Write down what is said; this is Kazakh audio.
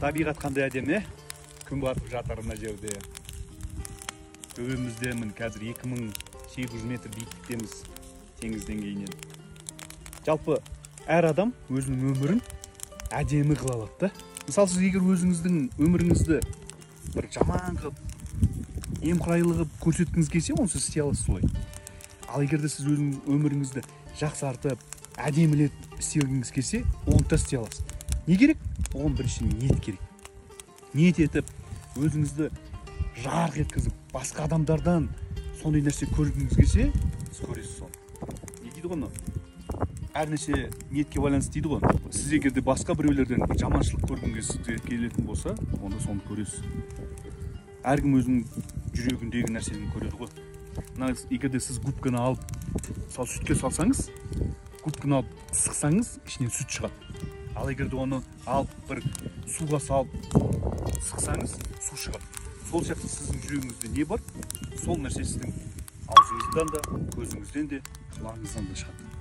Табиғат қандай әдемі, күн батып жатыр мына жерде. Төбемізде міне қазір 2800 метр биіктіктеміз теңіз деңгейінен. Жалпы әр адам өзінің өмірін әдемі қыла алады да. Мысалы, сіз егер өзіңіздің өміріңізді бір жаман қылып, немқұрайлы қылып көрсеткіңіз келсе, оны сіз істей аласыз солай. Ал егер де сіз өзіңіз өміріңізді жақсартып, әдемілеп істегіңіз келсе, оны да істей аласыз. Не керек? Оған бірінші ниет керек. Ниет етіп, өзіңізді жарық еткізіп, басқа адамдардан сондай нәрсе көргіңіз келсе, сіз көресіз соны. Не дейді ғой? Әр нәрсе ниетке байланысты дейді ғой. Сіз егер де басқа біреулерден жаманшылық көргіңіз келетін болса, онда соны көресіз. Әркім өзінің жүрегіндегі нәрсені көреді ғой. Егер де сіз губканы алып, сүтке салсаңыз, губканы алып сықсаңыз, ішінен сүт шығады. Ал егер де оны алып бір суға салып сықсаңыз, су шығады. Сол сияқты сіздің жүрегіңізде не бар? Сол нәрсе сіздің аузыңыздан да, көзіңізден де, құлағыңыздан да шығады.